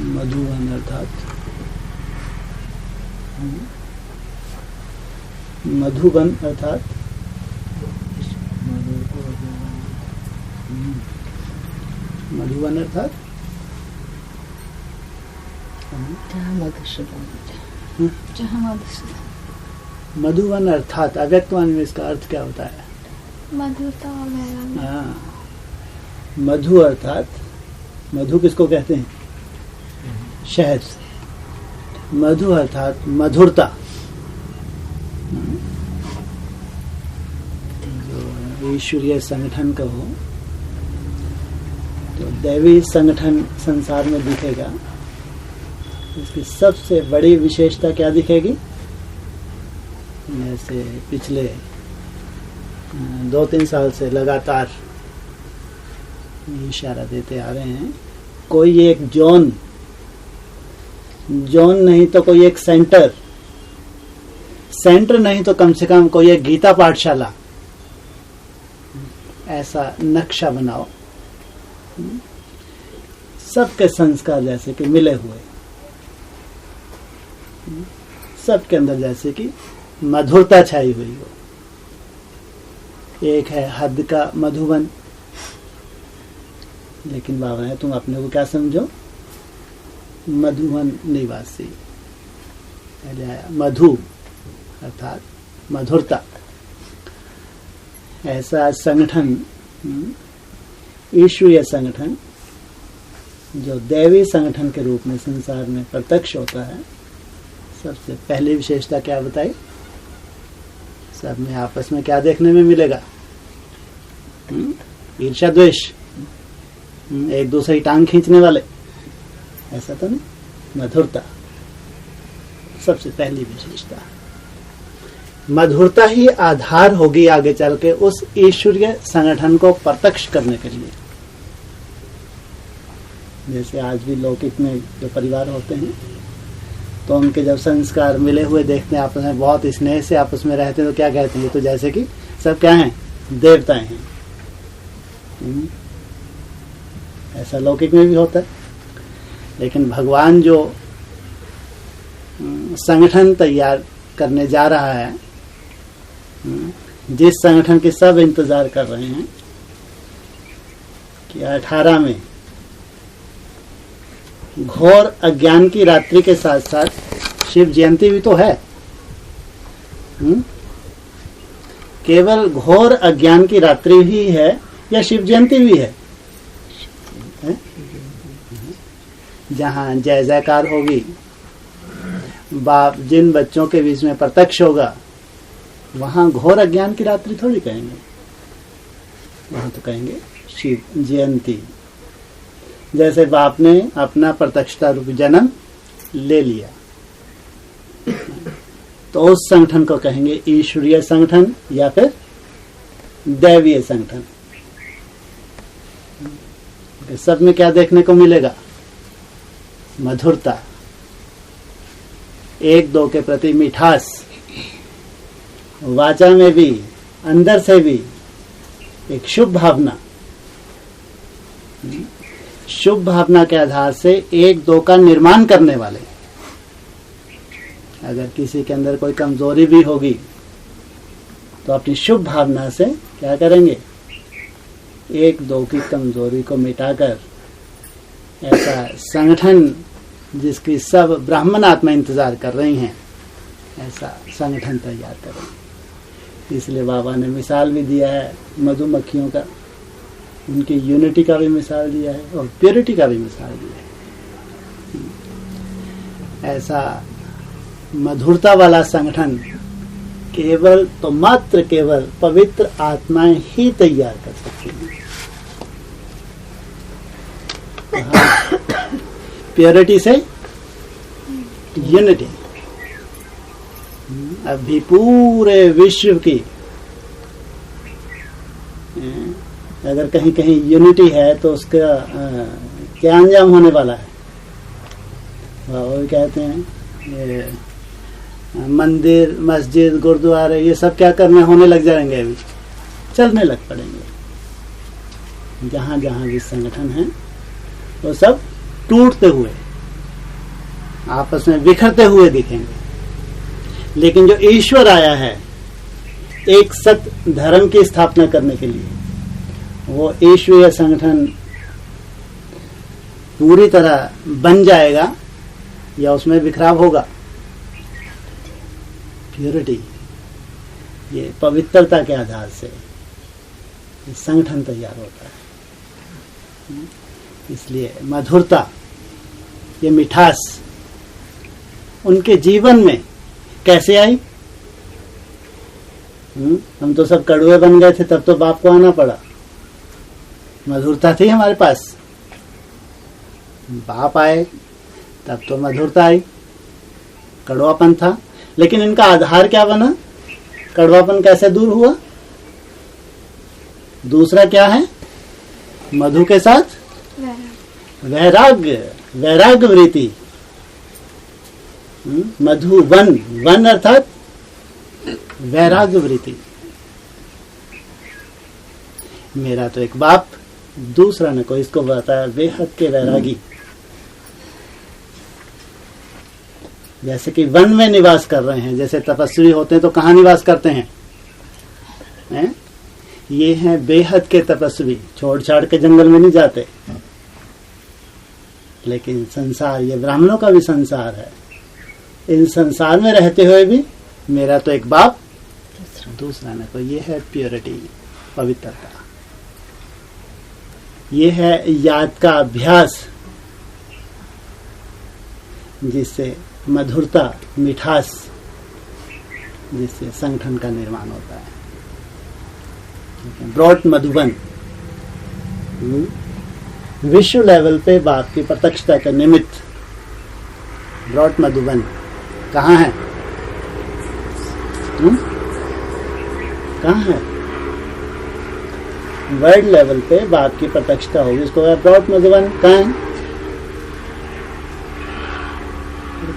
मधुवन अर्थात मधुवन अर्थात मधुवन अर्थात मधुवन अर्थात अव्यक्तवान में इसका अर्थ क्या होता है? मधुरता वगैरह। हाँ, मधु अर्थात मधु किसको कहते हैं? शहद। मधु अर्थात मधुरता। जो ईश्वरीय संगठन का हो तो दैवी संगठन संसार में दिखेगा। इसकी सबसे बड़ी विशेषता क्या दिखेगी? जैसे पिछले 2-3 साल से लगातार इशारा देते आ रहे हैं, कोई एक जोन नहीं तो कोई एक सेंटर नहीं तो कम से कम कोई एक गीता पाठशाला, ऐसा नक्शा बनाओ सबके संस्कार जैसे कि मिले हुए, सबके अंदर जैसे कि मधुरता छाई हुई हो। एक है हद का मधुवन, लेकिन बाबा ने तुम अपने को क्या समझो? मधुवन निवासी। पहले आया मधु अर्थात मधुरता। ऐसा संगठन, ईश्वरीय संगठन जो दैवी संगठन के रूप में संसार में प्रत्यक्ष होता है, सबसे पहली विशेषता क्या बताई? सब में आपस में क्या देखने में मिलेगा? ईर्ष्या द्वेष, एक दूसरे की टांग खींचने वाले, ऐसा तो नहीं। मधुरता सबसे पहली विशेषता। मधुरता ही आधार होगी आगे चल के उस ईश्वरीय संगठन को प्रत्यक्ष करने के लिए। जैसे आज भी लौकिक में जो परिवार होते हैं तो उनके जब संस्कार मिले हुए देखते हैं, आपस में बहुत स्नेह से आपस में रहते हैं, तो क्या कहते हैं? तो जैसे कि सब क्या हैं? देवताएं हैं। ऐसा लौकिक में भी होता है। लेकिन भगवान जो संगठन तैयार करने जा रहा है, जिस संगठन के सब इंतजार कर रहे हैं कि 18 में घोर अज्ञान की रात्रि के साथ साथ शिव जयंती भी तो है। केवल घोर अज्ञान की रात्रि ही है या शिव जयंती भी है? जहां जय जयकार होगी, बाप जिन बच्चों के बीच में प्रत्यक्ष होगा, वहां घोर अज्ञान की रात्रि थोड़ी कहेंगे, वहां तो कहेंगे शिव जयंती। जैसे बाप ने अपना प्रत्यक्षता रूप जन्म ले लिया, तो उस संगठन को कहेंगे ईश्वरीय संगठन या फिर दैवीय संगठन। सब में क्या देखने को मिलेगा? मधुरता, एक दो के प्रति मिठास, वाचा में भी अंदर से भी एक शुभ भावना। शुभ भावना के आधार से एक दो का निर्माण करने वाले। अगर किसी के अंदर कोई कमजोरी भी होगी तो अपनी शुभ भावना से क्या करेंगे? एक दो की कमजोरी को मिटाकर ऐसा संगठन जिसकी सब ब्राह्मण आत्मा इंतजार कर रही हैं, ऐसा संगठन तैयार करें। इसलिए बाबा ने मिसाल भी दिया है मधुमक्खियों का, उनकी यूनिटी का भी मिसाल दिया है और प्योरिटी का भी मिसाल दिया है। ऐसा मधुरता वाला संगठन केवल तो मात्र केवल पवित्र आत्माएं ही तैयार कर सकती हैं। प्योरिटी से यूनिटी। अभी पूरे विश्व की अगर कहीं कहीं यूनिटी है तो उसका क्या अंजाम होने वाला है? वो कहते हैं मंदिर, मस्जिद, गुरुद्वारे ये सब क्या करने होने लग जाएंगे, अभी चलने लग पड़ेंगे। जहां जहां भी संगठन है वो सब टूटते हुए, आपस में बिखरते हुए दिखेंगे। लेकिन जो ईश्वर आया है एक सत्य धर्म की स्थापना करने के लिए, वो ईश्वरीय संगठन पूरी तरह बन जाएगा या उसमें बिखराव होगा? प्योरिटी, ये पवित्रता के आधार से ये संगठन तैयार होता है। इसलिए मधुरता, ये मिठास उनके जीवन में कैसे आई? हम तो सब कड़वे बन गए थे, तब तो बाप को आना पड़ा। मधुरता थी हमारे पास, बाप आए तब तो मधुरता आई, कड़वापन था। लेकिन इनका आधार क्या बना? कड़वापन कैसे दूर हुआ? दूसरा क्या है? मधु के साथ वैराग्य, वैराग्य वृत्ति। मधु वन, वन अर्थात वैराग्य वृत्ति। मेरा तो एक बाप, दूसरा न कोई, इसको बताया बेहद के वैरागी। जैसे कि वन में निवास कर रहे हैं, जैसे तपस्वी होते हैं तो कहाँ निवास करते हैं? ये हैं बेहद के तपस्वी, छोड़ छाड़ के जंगल में नहीं जाते। लेकिन संसार, ये ब्राह्मणों का भी संसार है। इन संसार में रहते हुए भी मेरा तो एक बाप, दूसरा न कोई। ये है प्योरिटी, पवित्रता। ये है याद का अभ्यास, जिससे मधुरता, मिठास, जिससे संगठन का निर्माण होता है। ब्रॉड मधुबन, विश्व लेवल पे बाप की प्रत्यक्षता का निमित्त ब्रॉड मधुबन कहाँ है? कहाँ है? वर्ल्ड लेवल पे बाप की प्रत्यक्षता होगी, उसको ब्रॉड मधुबन कहाँ है?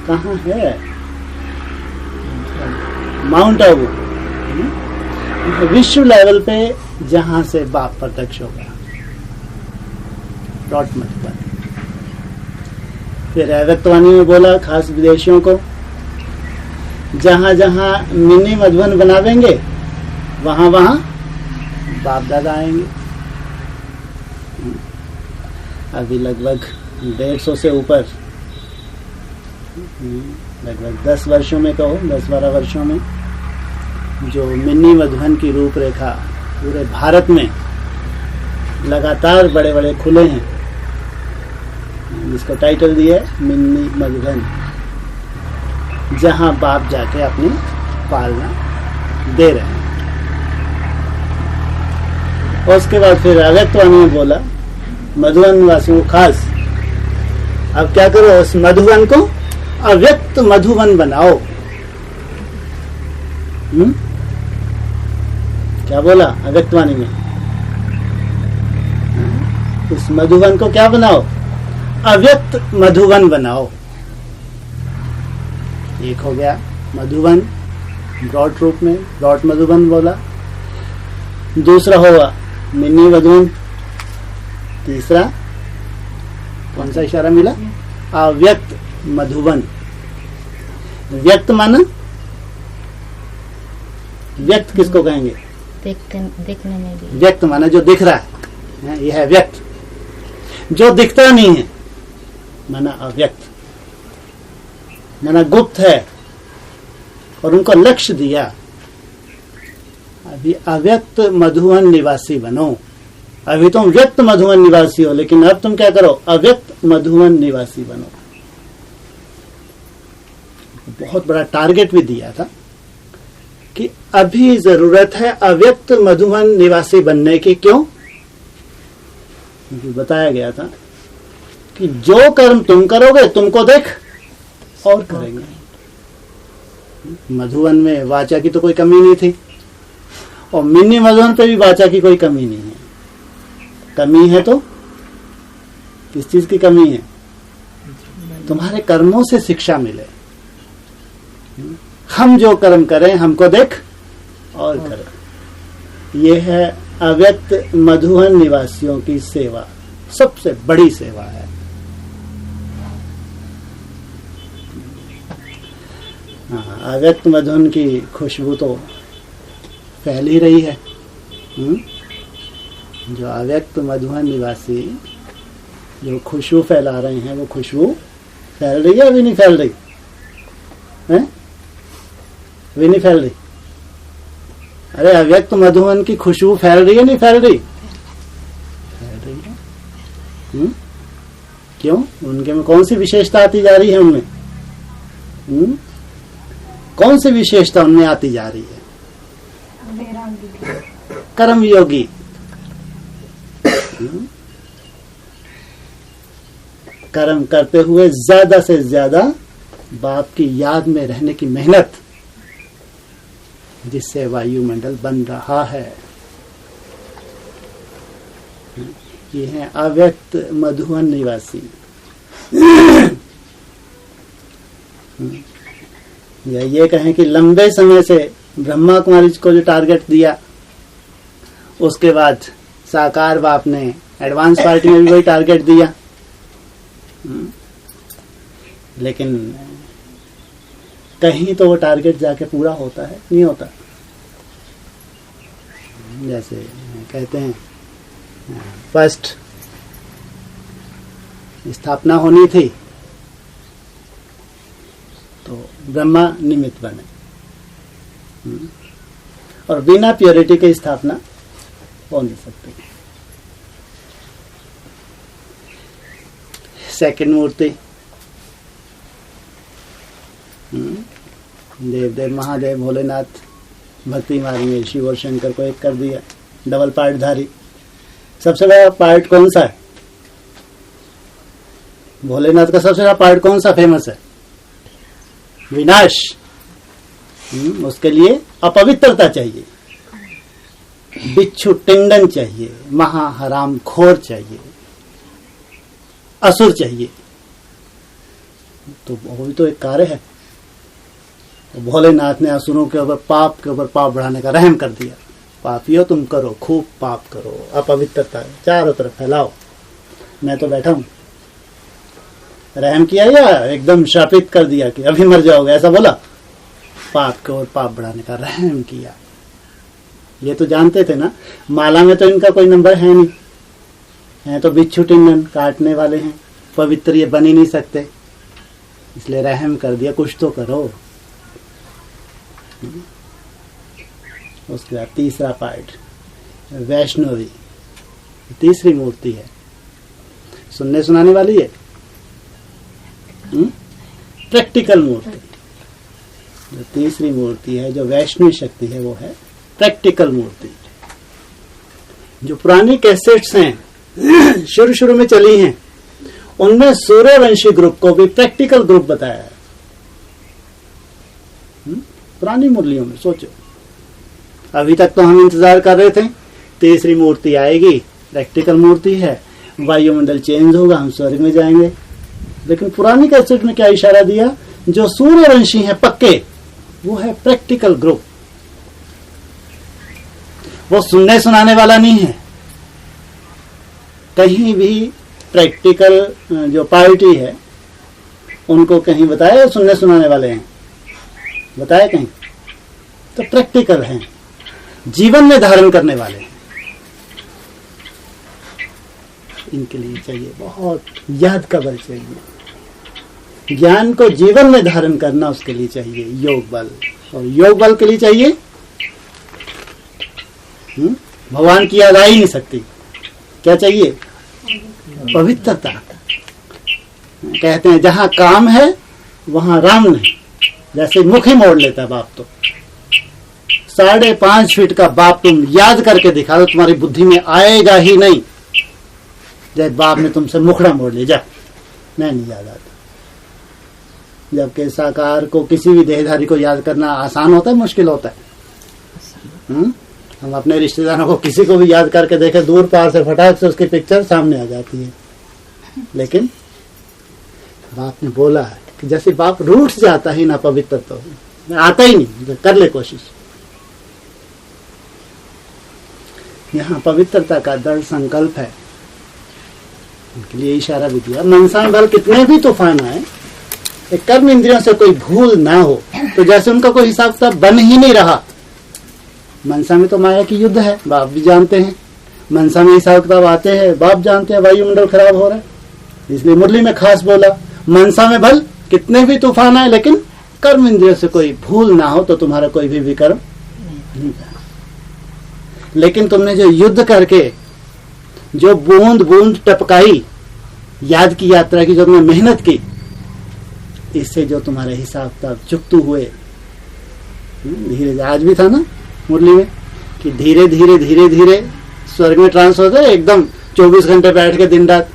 कहाँ है? माउंट आबू, विश्व लेवल पे जहां से बाप प्रत्यक्ष होगा, ब्रॉड मधुबन। फिर अव्यक्तवाणी में बोला खास विदेशियों को, जहां जहां मिनी मधुबन बनावेंगे वहां वहां बाप दादा आएंगे। अभी लगभग 150 से ऊपर, लगभग 10 वर्षों में कहो, 10-12 वर्षों में जो मिनी मधुबन की रूपरेखा पूरे भारत में लगातार बड़े बड़े खुले हैं, जिसको टाइटल दिया है मिनी मधुबन, जहां बाप जाके अपनी पालना दे रहे हैं। और उसके बाद फिर अव्यक्तवाणी में बोला मधुबन निवासियों को खास, अब क्या करो, उस मधुबन को अव्यक्त मधुबन बनाओ। क्या बोला अव्यक्तवाणी में? इस मधुबन को क्या बनाओ? अव्यक्त मधुबन बनाओ। एक हो गया मधुबन ब्रॉड रूप में, ब्रॉड मधुबन बोला। दूसरा होगा मिनी मधुबन। तीसरा कौन सा इशारा मिला? अव्यक्त मधुबन। व्यक्त माना, व्यक्त किसको कहेंगे? देखने में भी व्यक्त माना जो दिख रहा है, यह है व्यक्त। जो दिखता नहीं है माना अव्यक्त, माना गुप्त है। और उनको लक्ष्य दिया, अभी अव्यक्त मधुबन निवासी बनो। अभी तुम व्यक्त मधुबन निवासी हो, लेकिन अब तुम क्या करो? अव्यक्त मधुबन निवासी बनो। बहुत बड़ा टारगेट भी दिया था कि अभी जरूरत है अव्यक्त मधुबन निवासी बनने की। क्यों? क्योंकि बताया गया था कि जो कर्म तुम करोगे तुमको देख और करेंगे। मधुबन में वाचा की तो कोई कमी नहीं थी, और मिनी मधुबन पे भी वाचा की कोई कमी नहीं है। कमी है तो किस चीज की कमी है? तुम्हारे कर्मों से शिक्षा मिले। हम जो कर्म करें हमको देख और करें। यह है अव्यक्त मधुबन निवासियों की सेवा। सबसे बड़ी सेवा है। अव्यक्त मधुन की खुशबू तो फैल ही रही है। जो अव्यक्त मधुवन निवासी जो खुशबू फैला रहे हैं, वो खुशबू फैल रही है अभी नहीं फैल रही है? अभी नहीं फैल रही। अरे अव्यक्त मधुवन की खुशबू फैल रही है नहीं फैल रही? फैल रही है। क्यों? उनके में कौन सी विशेषता आती जा रही है? उनमें कौन सी विशेषता उनमें आती जा रही है? कर्म योगी। कर्म करते हुए ज्यादा से ज्यादा बाप की याद में रहने की मेहनत, जिससे वायुमंडल बन रहा है। ये है अव्यक्त मधुवन निवासी। या ये कहें कि लंबे समय से ब्रह्मा कुमारी को जो टारगेट दिया, उसके बाद साकार बाप ने एडवांस पार्टी में भी वही टारगेट दिया, लेकिन कहीं तो वो टारगेट जाके पूरा होता है, नहीं होता। जैसे कहते हैं फर्स्ट स्थापना होनी थी तो ब्रह्मा निमित्त बने, और बिना प्योरिटी के स्थापना हो नहीं सकती। सेकंड मूर्ति देवदेव महादेव भोलेनाथ भक्ति मार्ग में शिव और शंकर को एक कर दिया, डबल पार्टधारी। सबसे बड़ा पार्ट कौन सा है? भोलेनाथ का सबसे बड़ा पार्ट कौन सा फेमस है? विनाश। उसके लिए अपवित्रता चाहिए, बिच्छू टिंडन चाहिए, महाहराम खोर चाहिए, असुर चाहिए। तो वो भी तो एक कार्य है। तो भोलेनाथ ने असुरों के ऊपर पाप बढ़ाने का रहम कर दिया। पापियों तुम करो, खूब पाप करो, अपवित्रता चारों तरफ फैलाओ, मैं तो बैठा हूं। रहम किया या एकदम शापित कर दिया कि अभी मर जाओगे, ऐसा बोला? पाप के और पाप बढ़ाने का रहम किया। ये तो जानते थे ना, माला में तो इनका कोई नंबर है नहीं, है तो बिच्छू टिंडन काटने वाले हैं, पवित्र ये बन ही नहीं सकते, इसलिए रहम कर दिया, कुछ तो करो। उसके बाद तीसरा पार्ट वैष्णवी, तीसरी मूर्ति है, सुनने सुनाने वाली है, प्रैक्टिकल मूर्ति। जो तीसरी मूर्ति है जो वैष्णवी शक्ति है, वो है प्रैक्टिकल मूर्ति। जो पुरानी कैसेट्स हैं शुरू में चली हैं, उनमें सूर्यवंशी ग्रुप को भी प्रैक्टिकल ग्रुप बताया है। पुरानी मुरलियों में सोचो, अभी तक तो हम इंतजार कर रहे थे तीसरी मूर्ति आएगी, प्रैक्टिकल मूर्ति है, वायुमंडल चेंज होगा, हम स्वर्ग में जाएंगे। लेकिन पुरानी कैसेट में क्या इशारा दिया? जो सूर्यवंशी है पक्के, वो है प्रैक्टिकल ग्रुप। वो सुनने सुनाने वाला नहीं है। कहीं भी प्रैक्टिकल जो पार्टी है, उनको कहीं बताया सुनने सुनाने वाले हैं? बताया कहीं? तो प्रैक्टिकल हैं, जीवन में धारण करने वाले हैं। इनके लिए चाहिए बहुत याद का बल चाहिए, ज्ञान को जीवन में धारण करना उसके लिए चाहिए योग बल, और योग बल के लिए चाहिए भगवान की याद आ ही नहीं सकती। क्या चाहिए? पवित्रता। कहते हैं जहां काम है वहां राम नहीं। जैसे मुख ही मोड़ लेता है बाप, तो 5.5 फीट का बाप तुम याद करके दिखा दो, तुम्हारी बुद्धि में आएगा ही नहीं। जब बाप ने तुमसे मुखड़ा मोड़ लिया, जा मैं नहीं याद आता। जबकि साकार को, किसी भी देहधारी को याद करना आसान होता है, मुश्किल होता है। हम अपने रिश्तेदारों को किसी को भी याद करके देखें, दूर पार से फटाक से उसकी पिक्चर सामने आ जाती है। लेकिन बाप ने बोला है कि जैसे बाप रूठ जाता ही ना पवित्र, तो आता ही नहीं, कर ले कोशिश। यहाँ पवित्रता का दृढ़ संकल्प है। उनके लिए इशारा भी दिया। मनसा में भले कितने भी तूफान आए, एक कर्म इंद्रियों से कोई भूल ना हो, तो जैसे उनका कोई हिसाब किताब बन ही नहीं रहा। मनसा में तो माया की युद्ध है, बाप भी जानते हैं। मनसा में हिसाब किताब आते हैं, बाप जानते हैं वायुमंडल खराब हो रहा है, इसलिए मुरली में खास बोला मनसा में भल कितने भी तूफान आए, लेकिन कर्म इंद्रियों से कोई भूल ना हो तो तुम्हारा कोई भी विकर्म नहीं था। लेकिन तुमने जो युद्ध करके जो बूंद बूंद टपकाई याद की यात्रा की, जो तुमने मेहनत की, इससे जो तुम्हारे हिसाब किताब चुकतू हुए, धीरे आज भी था ना मुरली में कि धीरे धीरे धीरे धीरे स्वर्ग में ट्रांसफर होता है, एकदम 24 घंटे बैठ के दिन रात,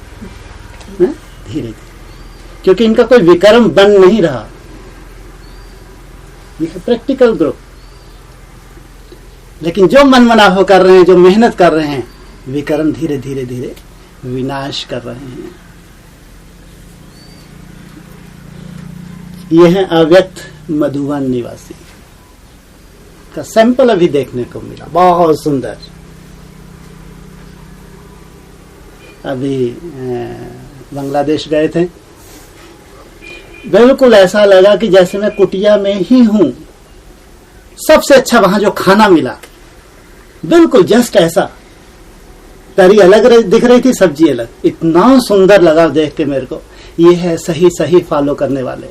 धीरे धीरे, क्योंकि इनका कोई विकर्म बन नहीं रहा। ये प्रैक्टिकल ग्रुप। लेकिन जो मन मनाव कर रहे हैं, जो मेहनत कर रहे हैं, विकर्म धीरे धीरे धीरे विनाश कर रहे हैं। यह है अव्यक्त मधुवन निवासी का सैंपल अभी देखने को मिला, बहुत सुंदर। अभी बांग्लादेश गए थे, बिल्कुल ऐसा लगा कि जैसे मैं कुटिया में ही हूं। सबसे अच्छा वहां जो खाना मिला, बिल्कुल जस्ट ऐसा, करी अलग दिख रही थी, सब्जी अलग, इतना सुंदर लगा देख के मेरे को। ये है सही सही फॉलो करने वाले।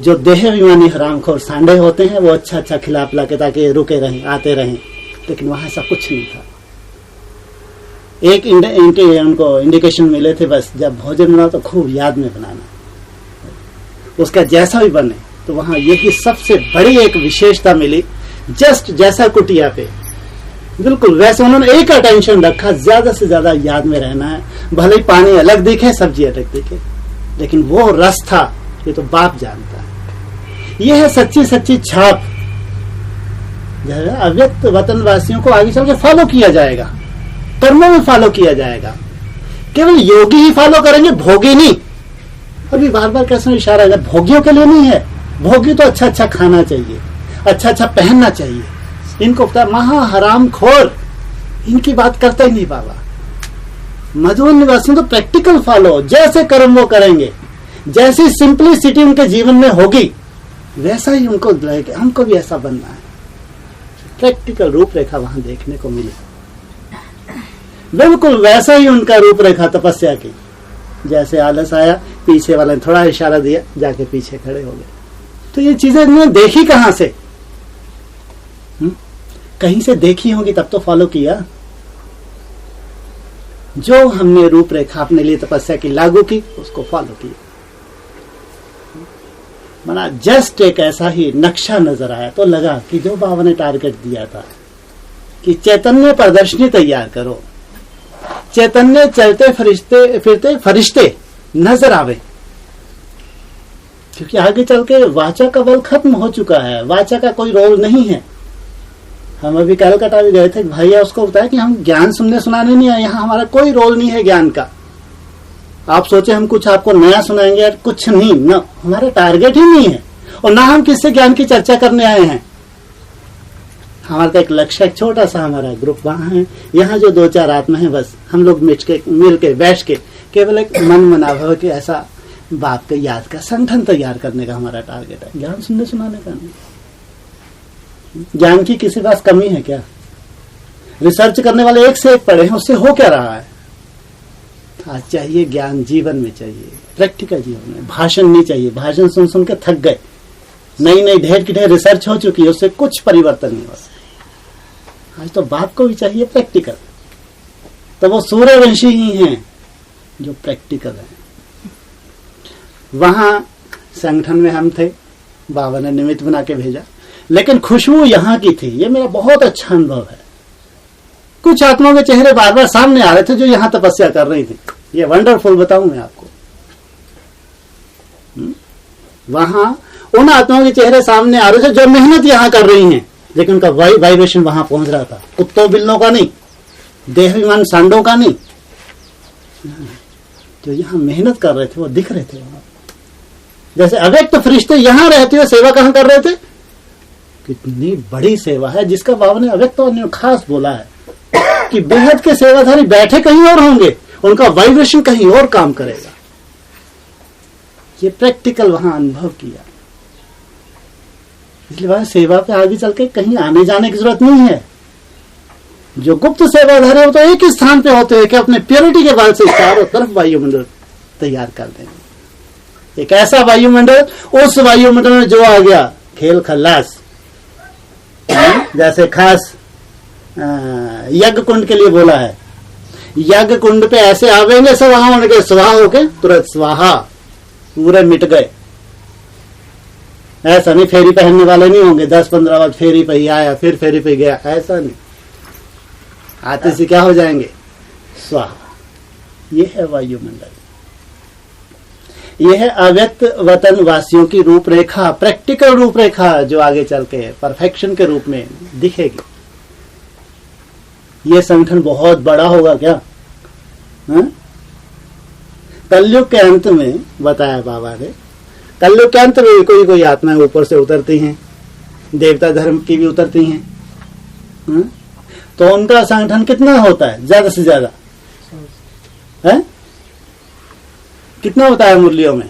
जो देह विमानी हरामखोर सांडे होते हैं, वो अच्छा अच्छा खिला पिला के ताकि रुके रहें, आते रहें, लेकिन वहां ऐसा कुछ नहीं था। एक उनको इंडिकेशन मिले थे, बस जब भोजन बना तो खूब याद में बनाना, उसका जैसा भी बने। तो वहां यही सबसे बड़ी एक विशेषता मिली, जस्ट जैसा कुटिया पे बिल्कुल वैसे उन्होंने एक अटेंशन रखा, ज्यादा से ज्यादा याद में रहना है। भले ही पानी अलग दिखे, सब्जी अलग दिखे, लेकिन वो रस था, ये तो बाप जानता है। ये है सच्ची सच्ची छाप। अव्यक्त वतन वासियों को आगे चल के फॉलो किया जाएगा, कर्मों में फॉलो किया जाएगा। केवल योगी ही फॉलो करेंगे, भोगी नहीं। अभी बार बार कैसे इशारा है, भोगियों के लिए नहीं है। भोगी तो अच्छा अच्छा खाना चाहिए, अच्छा अच्छा पहनना चाहिए। इनको पता महा हराम खोर, इनकी बात करता ही नहीं बाबा। मधुवन निवासियों तो प्रैक्टिकल फॉलो, जैसे कर्म वो करेंगे, जैसी सिंपलिसिटी उनके जीवन में होगी, वैसा ही उनको लगेगा। हमको भी ऐसा बनना है। प्रैक्टिकल रूपरेखा वहां देखने को मिली, बिल्कुल वैसा ही उनका रूपरेखा तपस्या की। जैसे आलस आया, पीछे वाले ने थोड़ा इशारा दिया, जाके पीछे खड़े हो गए। तो ये चीजें इन्होंने देखी कहां से? कहीं से देखी होगी, तब तो फॉलो किया। जो हमने रूपरेखा अपने लिए तपस्या की लागू की, उसको फॉलो किया। मना जस्ट एक ऐसा ही नक्शा नजर आया तो लगा कि जो बाबा ने टारगेट दिया था कि चैतन्य प्रदर्शनी तैयार करो, चैतन्य चलते फरिश्ते फिरते फरिश्ते नजर आवे। क्योंकि आगे चल के वाचा का बल खत्म हो चुका है, वाचा का कोई रोल नहीं है। हम अभी कलकत्ता भी गए थे, भैया उसको बताया कि हम ज्ञान सुनने सुनाने नहीं आए, यहाँ हमारा कोई रोल नहीं है ज्ञान का। आप सोचे हम कुछ आपको नया सुनाएंगे, कुछ नहीं, ना, हमारा टारगेट ही नहीं है, और ना हम किससे ज्ञान की चर्चा करने आए हैं। हमारा तो एक लक्ष्य, एक छोटा सा हमारा ग्रुप वहां है, यहाँ जो 2-4 आत्मा है, बस हम लोग मिल के बैठ के केवल एक मन मनाव कि ऐसा बाप के याद का संगठन तैयार करने का हमारा टारगेट है। ज्ञान सुनने सुनाने का नहीं। ज्ञान की किसी पास कमी है क्या? रिसर्च करने वाले एक से एक पढ़े हैं, उससे हो क्या रहा है? आज चाहिए ज्ञान, जीवन में चाहिए, प्रैक्टिकल जीवन में। भाषण नहीं चाहिए, भाषण सुन सुन के थक गए। नई नई ढेर की ढेर रिसर्च हो चुकी है, उससे कुछ परिवर्तन नहीं हुआ। आज तो बाप को भी चाहिए प्रैक्टिकल। तो वो सूर्यवंशी ही हैं जो प्रैक्टिकल है। वहां संगठन में हम थे, बाबा ने निमित्त बना के भेजा, लेकिन खुशबू यहाँ की थी। ये मेरा बहुत अच्छा अनुभव है। कुछ आत्माओं के चेहरे बार बार सामने आ रहे थे जो यहाँ तपस्या कर रही थी। ये वंडरफुल बताऊं मैं आपको। वहां उन आत्माओं के चेहरे सामने आ रहे थे जो मेहनत यहाँ कर रही हैं, लेकिन उनका वाइब्रेशन वहां पहुंच रहा था। कुत्तों बिल्लों का नहीं, देहविमान सांडों का नहीं, जो यहाँ मेहनत कर रहे थे वो दिख रहे थे वहां। जैसे अव्यक्त फरिश्ते यहाँ रहते हुए सेवा कहां कर रहे थे। कितनी बड़ी सेवा है जिसका बाबा ने अव्यक्त और खास बोला है कि बेहद के सेवाधारी बैठे कहीं और होंगे, उनका वाइब्रेशन कहीं और काम करेगा। ये प्रैक्टिकल वहां अनुभव किया। इसलिए वहां सेवा पे आगे चल के कहीं आने जाने की जरूरत नहीं है। जो गुप्त सेवाधारी हो तो एक ही स्थान पे होते हैं कि अपने प्योरिटी के बल से चारों तरफ वायुमंडल तैयार कर देंगे। एक ऐसा वायुमंडल, उस वायुमंडल में जो आ गया खेल खल्लास, जैसे खास यज्ञ कुंड के लिए बोला है, यज्ञ कुंड पे ऐसे आवेंगे सब वहां उनके स्वाहा होके तुरंत स्वाहा, पूरे मिट गए। ऐसा नहीं फेरी पहनने वाले नहीं होंगे, 10-15 बार फेरी पे ही आया फिर फेरी पे गया, ऐसा नहीं। आते से क्या हो जाएंगे? स्वाहा। ये है वायुमंडल। यह है अव्यक्त वतन वासियों की रूपरेखा, प्रैक्टिकल रूपरेखा जो आगे चल के परफेक्शन के रूप में दिखेगी। यह संगठन बहुत बड़ा होगा क्या? कलयुग के अंत में बताया बाबा ने, कलयुग के अंत में कोई कोई आत्माएं ऊपर से उतरती हैं, देवता धर्म की भी उतरती हैं। तो उनका संगठन कितना होता है? ज्यादा से ज्यादा है कितना होता है मुरलियों में?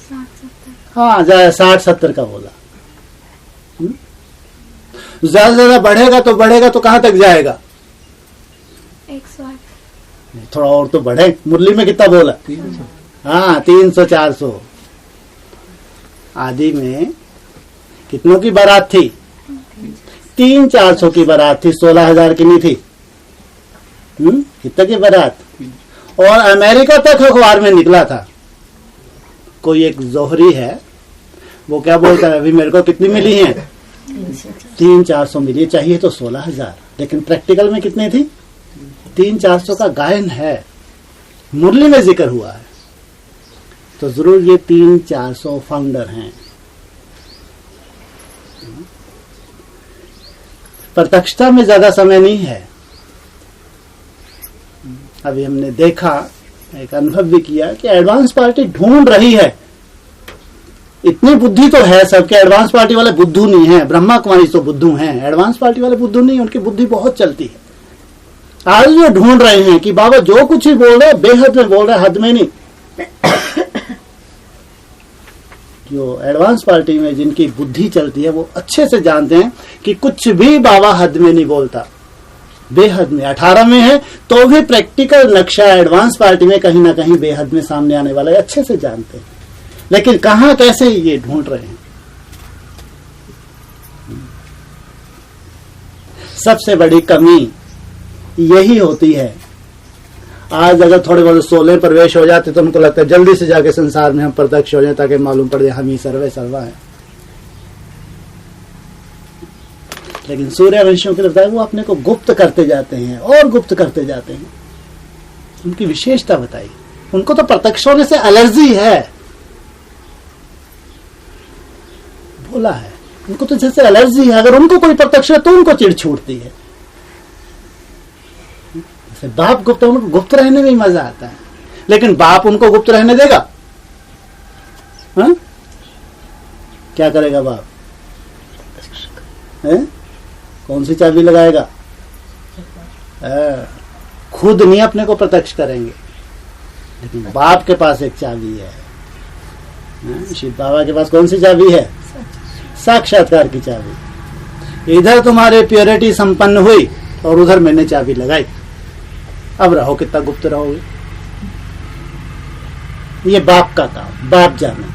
60-70। हाँ, 60-70 का बोला। ज्यादा से ज्यादा बढ़ेगा तो कहां तक जाएगा? 108। थोड़ा और तो बढ़े। मुरली में कितना बोला? हाँ, 300-400। आदि में कितनों की बारात थी? 300-400 की बारात थी, 16,000 की नहीं थी। कितने की बारात? और अमेरिका तक अखबार में निकला था। कोई एक जोहरी है, वो क्या बोलता है, अभी मेरे को कितनी मिली है? 300-400 मिली, चाहिए तो 16,000, लेकिन प्रैक्टिकल में कितनी थी? 300-400 का गायन है, मुरली में जिक्र हुआ है। तो जरूर ये 300-400 फाउंडर हैं। प्रत्यक्षता में ज्यादा समय नहीं है। अभी हमने देखा, एक अनुभव भी किया कि एडवांस पार्टी ढूंढ रही है। इतनी बुद्धि तो है सबके, एडवांस पार्टी वाले बुद्धू नहीं है। ब्रह्मा कुमारी तो बुद्धू हैं, एडवांस पार्टी वाले बुद्धू नहीं, उनकी बुद्धि बहुत चलती है। आज वो ढूंढ रहे हैं कि बाबा जो कुछ ही बोल रहे हैं बेहद में बोल रहे हैं, हद में नहीं। जो एडवांस पार्टी में जिनकी बुद्धि चलती है वो अच्छे से जानते हैं कि कुछ भी बाबा हद में नहीं बोलता, बेहद में। 18 में है तो भी प्रैक्टिकल नक्शा एडवांस पार्टी में कहीं ना कहीं बेहद में सामने आने वाला है, अच्छे से जानते हैं। लेकिन कहां कैसे ये ढूंढ रहे हैं। सबसे बड़ी कमी यही होती है। आज अगर थोड़े बहुत 16 प्रवेश हो जाते तो हमको लगता है जल्दी से जाके संसार में हम प्रत्यक्ष हो जाए, ताकि मालूम पड़ जाए हम ही सर्वे सर्वा है। लेकिन सूर्यवंशियों की तरफ वो अपने को गुप्त करते जाते हैं और गुप्त करते जाते हैं। उनकी विशेषता बताई। उनको तो प्रत्यक्ष होने से एलर्जी है, बोला है। उनको तो जैसे एलर्जी है, अगर उनको कोई प्रत्यक्ष है तो उनको चिढ़ छूटती है। बाप गुप्त, उनको गुप्त रहने में ही मजा आता है। लेकिन बाप उनको गुप्त रहने देगा? हा? क्या करेगा बाप? है? कौन सी चाबी लगाएगा? खुद नहीं अपने को प्रत्यक्ष करेंगे, लेकिन बाप के पास एक चाबी है। शिव बाबा के पास कौन सी चाबी है? साक्षात्कार की चाबी। इधर तुम्हारे प्योरिटी संपन्न हुई और उधर मैंने चाबी लगाई। अब रहो कितना गुप्त रहोगे। ये बाप का काम, बाप जाने।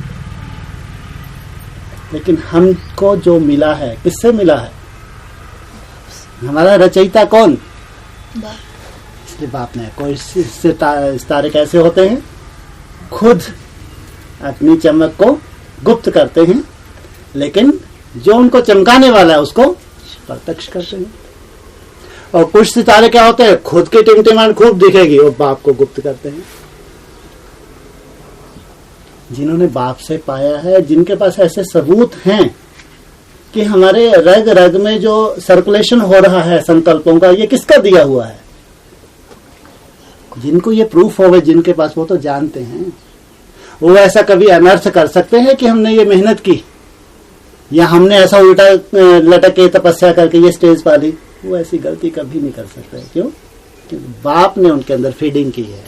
लेकिन हमको जो मिला है, किससे मिला है? हमारा रचयिता कौन? इसलिए बाप ने। कोई सितारे कैसे होते हैं? खुद अपनी चमक को गुप्त करते हैं, लेकिन जो उनको चमकाने वाला है उसको प्रत्यक्ष करते हैं। और कुछ सितारे क्या होते हैं, खुद की टिमटिमाहट खूब दिखेगी, वो बाप को गुप्त करते हैं। जिन्होंने बाप से पाया है, जिनके पास ऐसे सबूत हैं कि हमारे रग रग में जो सर्कुलेशन हो रहा है संकल्पों का, ये किसका दिया हुआ है, जिनको ये प्रूफ हो गए, जिनके पास, वो तो जानते हैं। वो ऐसा कभी अनर्थ कर सकते हैं कि हमने ये मेहनत की या हमने ऐसा उल्टा लटक के तपस्या करके ये स्टेज पा ली? वो ऐसी गलती कभी नहीं कर सकते। क्यों? क्योंकि बाप ने उनके अंदर फीडिंग की है।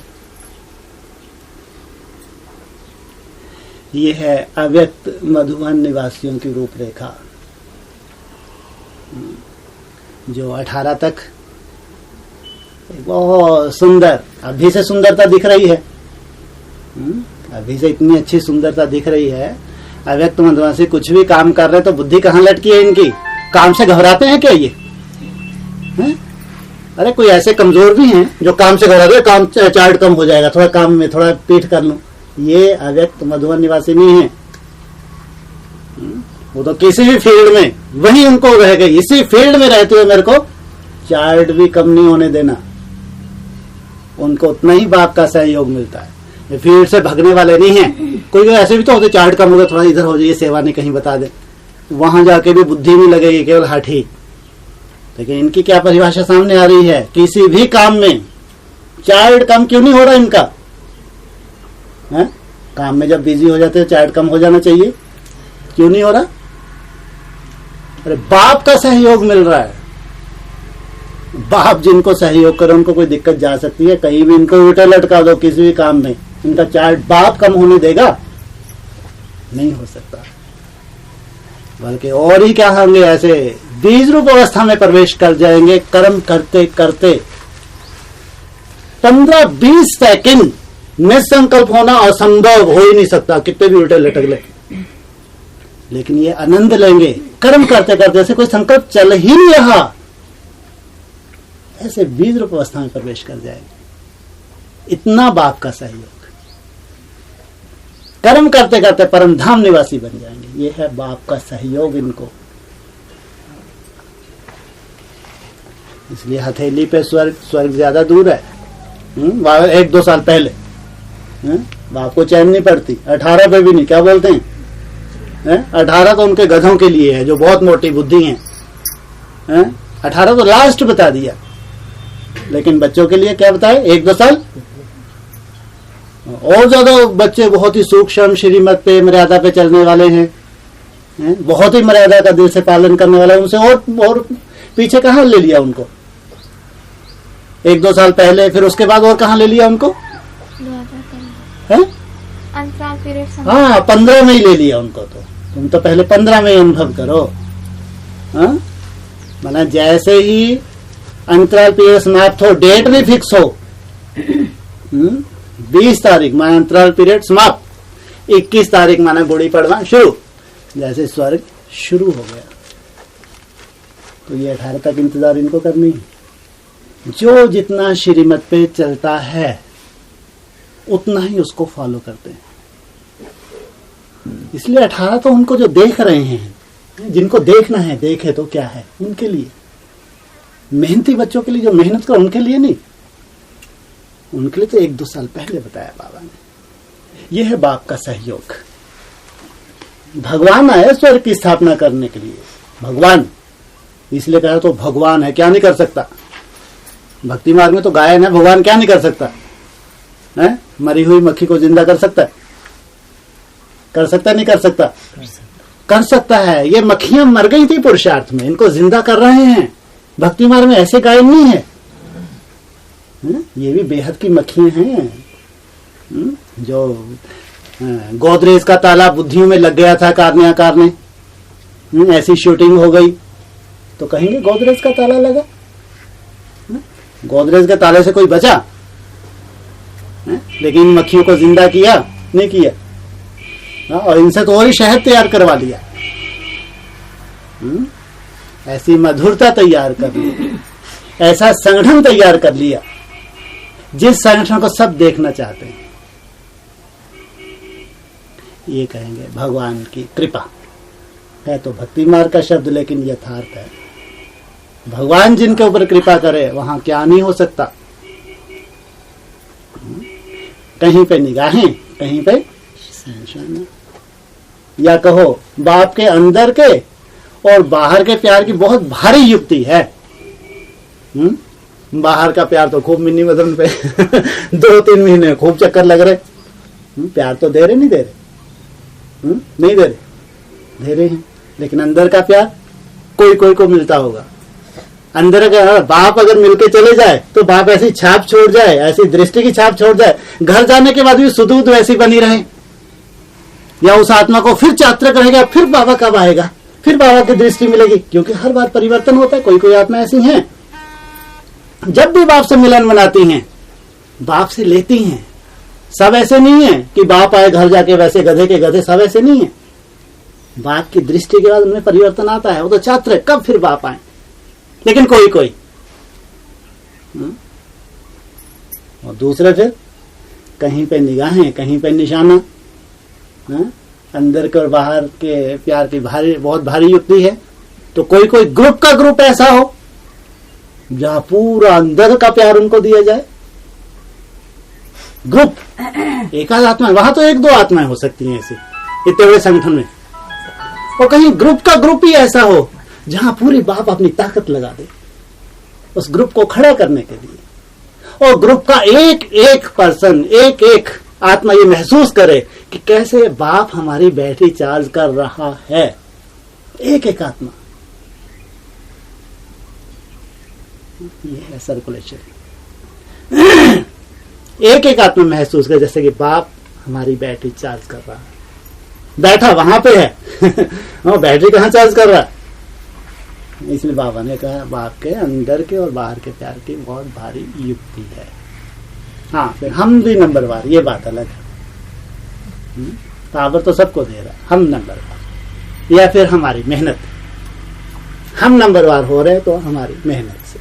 ये है अव्यक्त मधुबन निवासियों की रूपरेखा, जो 18 तक बहुत सुंदर, अभी से सुंदरता दिख रही है, अभी से इतनी अच्छी सुंदरता दिख रही है। अव्यक्त मधुबन कुछ भी काम कर रहे तो बुद्धि कहाँ लटकी है इनकी? काम से घबराते हैं क्या ये? हैं? अरे कोई ऐसे कमजोर भी हैं जो काम से घबराते हैं, काम चार्ट कम हो जाएगा, थोड़ा काम में थोड़ा पीठ कर लूं। ये अव्यक्त मधुबन निवासी नहीं है। वो तो किसी भी फील्ड में वही उनको रह गई, इसी फील्ड में रहते हुए मेरे को चार्ट भी कम नहीं होने देना। उनको उतना ही बाप का सहयोग मिलता है। ये फील्ड से भगने वाले नहीं हैं। कोई ऐसे भी तो होते, चार्ट कम हो गया, थोड़ा इधर हो जाइए, सेवा नहीं कहीं बता दे, वहां जाके भी बुद्धि नहीं लगेगी, केवल हाँ ठीक। लेकिन इनकी क्या परिभाषा सामने आ रही है? किसी भी काम में चार्ट कम क्यों नहीं हो रहा इनका? है? काम में जब बिजी हो जाते हैं चार्ट कम हो जाना चाहिए, क्यों नहीं हो रहा? अरे बाप का सहयोग मिल रहा है। बाप जिनको सहयोग करे उनको कोई दिक्कत जा सकती है? कहीं भी इनको उल्टा लटका दो किसी भी काम में, इनका चार्ट बाप कम होने देगा? नहीं हो सकता। बल्कि और ही क्या होंगे, ऐसे बीज रूप अवस्था में प्रवेश कर जाएंगे। कर्म करते करते 15-20 सेकंड निसंकल्प होना असंभव हो ही नहीं सकता, कितने भी उल्टे लटक ले। लेकिन ये आनंद लेंगे कर्म करते करते, ऐसे कोई संकल्प चल ही नहीं रहा, ऐसे बीज रूप अवस्था में प्रवेश कर जाएंगे। इतना बाप का सहयोग, कर्म करते करते परम धाम निवासी बन जाएंगे। ये है बाप का सहयोग इनको। इसलिए हथेली पे स्वर्ग ज्यादा दूर है। 1-2 साल पहले बाप को चैन नहीं पड़ती, 18 पे भी नहीं। क्या बोलते हैं? 18 तो उनके गधों के लिए है जो बहुत मोटी बुद्धि है। 18 तो लास्ट बता दिया, लेकिन बच्चों के लिए क्या बताए? 1-2 साल और ज्यादा। बच्चे बहुत ही सूक्ष्म श्रीमत पे, मर्यादा पे चलने वाले हैं, बहुत ही मर्यादा का दिल से पालन करने वाले, उनसे और पीछे कहाँ ले लिया उनको? 1-2 साल पहले, फिर उसके बाद और कहाँ ले लिया उनको? अंतराल पीरियड। हाँ, 15 में ही ले लिया उनको। तो तुम तो पहले 15 में ही अनुभव करो। माना जैसे ही अंतराल पीरियड समाप्त हो, डेट भी फिक्स हो, 20 तारीख माना अंतराल पीरियड समाप्त, 21 तारीख माना बूढ़ी पड़वा शुरू, जैसे स्वर्ग शुरू हो गया। तो ये 18 तक इंतजार इनको करनी है। जो जितना श्रीमत पे चलता है उतना ही उसको फॉलो करते हैं। इसलिए 18 तो उनको जो देख रहे हैं, जिनको देखना है, देखे तो क्या है उनके लिए। मेहनती बच्चों के लिए जो मेहनत कर, उनके लिए नहीं। उनके लिए तो 1-2 साल पहले बताया बाबा ने। यह है बाप का सहयोग। भगवान आए स्वर्ग की स्थापना करने के लिए। भगवान इसलिए कहा तो भगवान है, क्या नहीं कर सकता? भक्ति मार्ग में तो गायन है, भगवान क्या नहीं कर सकता है? मरी हुई मक्खी को जिंदा कर सकता है? कर सकता नहीं कर सकता? कर सकता है। ये मक्खियां मर गई थी पुरुषार्थ में, इनको जिंदा कर रहे हैं। भक्ति मार्ग में ऐसे गायन नहीं है। ये भी बेहद की मक्खियां हैं। जो गोदरेज का ताला बुद्धियों में लग गया था कारने ऐसी शूटिंग हो गई तो कहेंगे गोदरेज का ताला लगा। गोदरेज के ताले से कोई बचा? लेकिन मक्खियों को जिंदा किया नहीं किया। और इनसे तो और ही शहद तैयार करवा लिया। ऐसी मधुरता तैयार कर ली, ऐसा संगठन तैयार कर लिया जिस संगठन को सब देखना चाहते हैं। ये कहेंगे भगवान की कृपा है। तो भक्ति मार्ग का शब्द, लेकिन यथार्थ है। भगवान जिनके ऊपर कृपा करे वहां क्या नहीं हो सकता। कहीं पे निगाहें, कहीं पे सहनशाना। या कहो बाप के अंदर के और बाहर के प्यार की बहुत भारी युक्ति है। बाहर का प्यार तो खूब मिनी मदन पे 2-3 महीने खूब चक्कर लग रहे। प्यार तो दे रहे नहीं दे रहे? नहीं दे रहे हैं। लेकिन अंदर का प्यार कोई को मिलता होगा। अंदर का बाप अगर मिलके चले जाए तो बाप ऐसी छाप छोड़ जाए, ऐसी दृष्टि की छाप छोड़ जाए, घर जाने के बाद भी सुदूध वैसी बनी रहे। या उस आत्मा को फिर चात्रक रहेगा, फिर बाबा कब आएगा, फिर बाबा की दृष्टि मिलेगी, क्योंकि हर बार परिवर्तन होता है। कोई कोई आत्मा ऐसी हैं जब भी बाप से मिलन बनाती हैं, बाप से लेती हैं। सब ऐसे नहीं है कि बाप आए घर जाके वैसे गधे के गधे, सब ऐसे नहीं है। बाप की दृष्टि के बाद उनमें परिवर्तन आता है, वो तो छात्र कब फिर बाप आए। लेकिन कोई कोई और दूसरे फिर कहीं पे निगाहें, कहीं पे निशाना, अंदर के और बाहर के प्यार की भारी, बहुत भारी युक्ति है। तो कोई कोई ग्रुप का ग्रुप ऐसा हो जहां पूरा अंदर का प्यार उनको दिया जाए। ग्रुप एकाध आत्मा, वहां तो एक दो आत्माएं हो सकती हैं ऐसी इतने बड़े संगठन में। और कहीं ग्रुप का ग्रुप ही ऐसा हो जहां पूरी बाप अपनी ताकत लगा दे उस ग्रुप को खड़ा करने के लिए, और ग्रुप का एक एक पर्सन, एक एक आत्मा ये महसूस करे कि कैसे बाप हमारी बैटरी चार्ज कर रहा है। एक एक आत्मा, ये है सर्कुलेशन। एक एक आत्मा महसूस करे जैसे कि बाप हमारी बैटरी चार्ज कर रहा है। बैठा वहां पे है वो बैटरी कहाँ चार्ज कर रहा है। इसलिए बाबा ने कहा बाप के अंदर के और बाहर के प्यार की बहुत भारी युक्ति है। हाँ, फिर हम भी नंबरवार, ये बात अलग है। पावर तो सबको दे रहा, हम नंबरवार, या फिर हमारी मेहनत। हम नंबरवार हो रहे तो हमारी मेहनत से,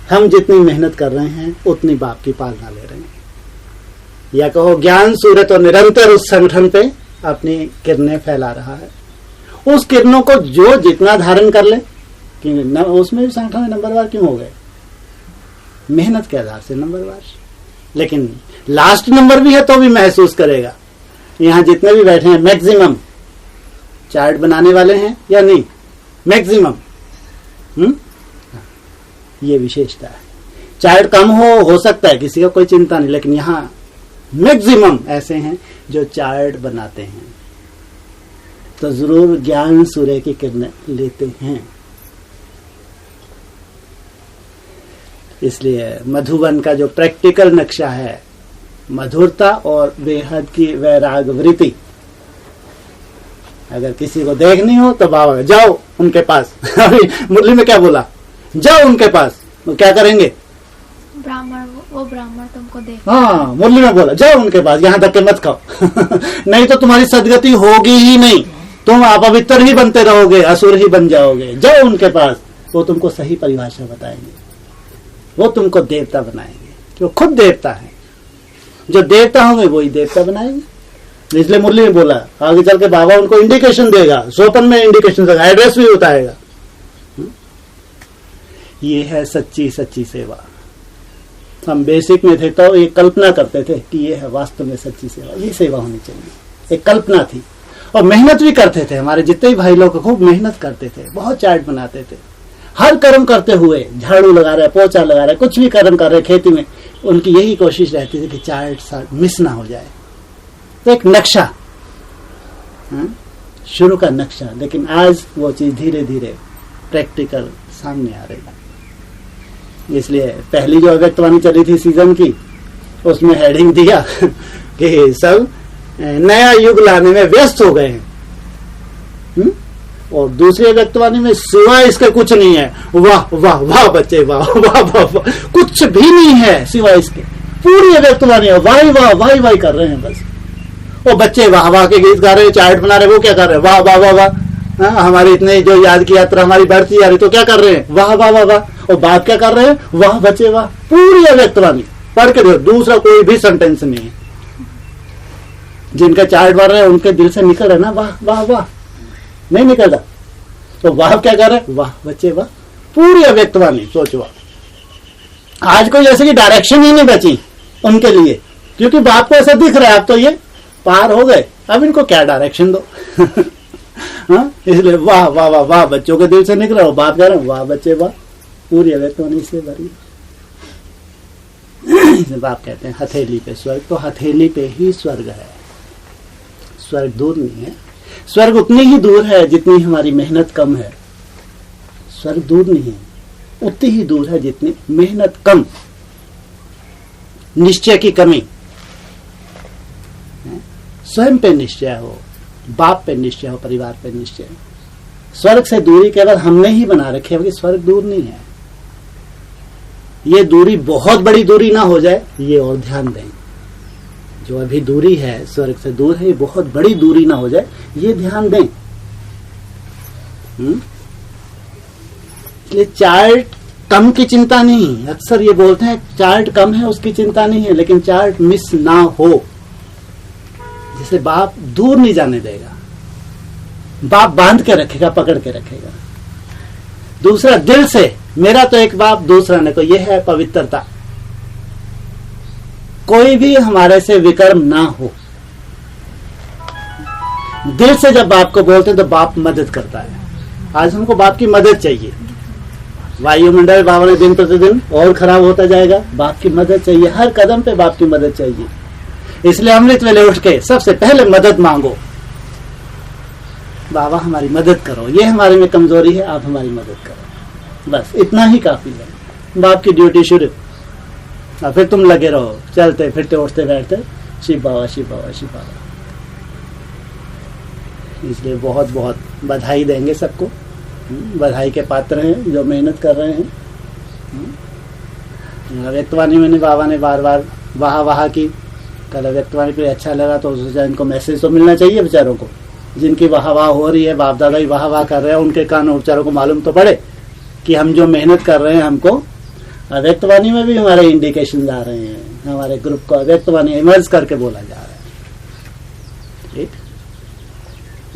हम जितनी मेहनत कर रहे हैं उतनी बाप की पालना ले रहे हैं। या कहो ज्ञान सूर्य तो निरंतर उस संगठन पे अपनी किरणें फैला रहा है। उस किरणों को जो जितना धारण कर ले, कि उसमें भी संगठन में नंबरवार क्यों हो गए, मेहनत के आधार से नंबरवार। लेकिन लास्ट नंबर भी है तो भी महसूस करेगा। यहाँ जितने भी बैठे हैं मैक्सिमम चार्ट बनाने वाले हैं या नहीं, मैक्सिमम ये विशेषता है। चार्ट कम हो सकता है, किसी का कोई चिंता नहीं, लेकिन यहाँ मैक्सिमम ऐसे हैं जो चार्ट बनाते हैं तो जरूर ज्ञान सूर्य की किरणें लेते हैं। इसलिए मधुबन का जो प्रैक्टिकल नक्शा है, मधुरता और बेहद की वैराग वृत्ति, अगर किसी को देखनी हो तो बाबा जाओ उनके पास मुरली में क्या बोला, जाओ उनके पास, वो क्या करेंगे, ब्राह्मण, वो ब्राह्मण तुमको देख। हाँ, मुरली में बोला जाओ उनके पास, यहाँ धक्के मत खाओ नहीं तो तुम्हारी सदगति होगी ही नहीं, तुम अपवित्र ही बनते रहोगे, असुर ही बन जाओगे। जाओ उनके पास, वो तुमको सही परिभाषा बताएंगे, वो तुमको देवता बनाएंगे, कि वो खुद देवता है। जो देवता होंगे वही देवता बनाएंगे। इसलिए मुरली में बोला आगे चल के बाबा उनको इंडिकेशन देगा, सोपन में इंडिकेशन देगा, एड्रेस भी बताएगा। ये है सच्ची सच्ची सेवा। हम बेसिक में थे तो एक कल्पना करते थे कि ये है वास्तव में सच्ची सेवा, ये सेवा होनी चाहिए। एक कल्पना थी और मेहनत भी करते थे। हमारे जितने भी भाई लोग खूब मेहनत करते थे, बहुत चार्ट बनाते थे। हर कर्म करते हुए, झाड़ू लगा रहे, पोछा लगा रहे, कुछ भी कर्म कर रहे खेती में, उनकी यही कोशिश रहती थी कि चार्ट मिस ना हो जाए। तो एक नक्शा, शुरू का नक्शा। लेकिन आज वो चीज धीरे धीरे प्रैक्टिकल सामने आ रही है। इसलिए पहली जो अव्यक्तवाणी चली थी सीजन की, उसमें हेडिंग दिया कि सब नया युग लाने में व्यस्त हो गए हैं। और दूसरी अव्यक्तवाणी में सिवाय इसके कुछ नहीं है। वाह वाह वाह बच्चे, वाह वाह वाह वाह, कुछ भी नहीं है सिवाय इसके। पूरी अव्यक्तवाणी वाही वाह वाही वाही कर रहे हैं बस। वो बच्चे वाह वाह के गीत गा रहे हैं, चार्ट बना रहे, वो क्या कर रहे हैं, वाह वाह वाह वाह। हमारी इतने जो याद की यात्रा हमारी बढ़ती जा रही, तो क्या कर रहे हैं, वाह वाह वाह वाह। और बात क्या कर रहे हैं, वाह बच्चे वाह। पूरी अव्यक्तवाणी पढ़ के देखो, दूसरा कोई भी सेंटेंस नहीं है। जिनका चार्ट बढ़ रहा है उनके दिल से निकल रहा है ना वाह वाह वाह, नहीं निकल रहा तो वाह क्या कर रहे, वाह बच्चे वाह। पूरी अव्यक्तवाणी सोचो। आज कोई जैसे कि डायरेक्शन ही नहीं बची उनके लिए, क्योंकि बाप को ऐसा दिख रहा है अब तो ये पार हो गए, अब इनको क्या डायरेक्शन दो हाँ, इसलिए वाह वाह वाह वाह बच्चों के दिल से निकल रहा हो, बाप कह रहे हैं वाह बच्चे वाह। पूरी अव्यक्तवाणी से भरी। बाप कहते हैं हथेली पे स्वर्ग, तो हथेली पे ही स्वर्ग है। स्वर्ग दूर नहीं है, स्वर्ग उतनी ही दूर है जितनी हमारी मेहनत कम है। स्वर्ग दूर नहीं है, उतनी ही दूर है जितनी मेहनत कम, निश्चय की कमी। स्वयं पे निश्चय हो, बाप पे निश्चय हो, परिवार पे निश्चय हो। स्वर्ग से दूरी केवल हमने ही बना रखी है, स्वर्ग दूर नहीं है। ये दूरी बहुत बड़ी दूरी ना हो जाए, ये और ध्यान दें। जो अभी दूरी है स्वर्ग से दूर है, ये बहुत बड़ी दूरी ना हो जाए, ये ध्यान दें। इसलिए चार्ट कम की चिंता नहीं। अक्सर ये बोलते हैं चार्ट कम है उसकी चिंता नहीं है, लेकिन चार्ट मिस ना हो, जिसे बाप दूर नहीं जाने देगा, बाप बांध के रखेगा, पकड़ के रखेगा। दूसरा, दिल से मेरा तो एक बाप दूसरा ने को, यह है पवित्रता। कोई भी हमारे से विकर्म ना हो। दिल से जब बाप को बोलते हैं तो बाप मदद करता है। आज हमको बाप की मदद चाहिए। वायुमंडल बाबा ने दिन प्रतिदिन और खराब होता जाएगा, बाप की मदद चाहिए, हर कदम पे बाप की मदद चाहिए। इसलिए अमृत वेले उठ के सबसे पहले मदद मांगो, बाबा हमारी मदद करो, ये हमारे में कमजोरी है, आप हमारी मदद करो। बस इतना ही काफी है। बाप की ड्यूटी शुरू, और फिर तुम लगे रहो, चलते फिरते उठते बैठते, शिव बाबा शिव बाबा शिव बाबा। इसलिए बहुत बहुत बधाई देंगे सबको, बधाई के पात्र हैं जो मेहनत कर रहे हैं। व्यक्तवाणी में बाबा ने बार बार वाह वाह की, कल व्यक्तवाणी पे अच्छा लगा तो सोचा इनको मैसेज तो मिलना चाहिए बेचारों को, जिनकी वाह वाह हो रही है, बाप दादा ही वाह वाह कर रहे हैं, उनके कान बेचारों को मालूम तो पड़े कि हम जो मेहनत कर रहे हैं हमको व्यक्तवाणी में भी हमारे इंडिकेशन आ रहे हैं, हमारे ग्रुप को व्यक्तवाणी इमर्ज करके बोला जा रहा है। ठीक,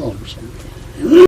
ओम शांति।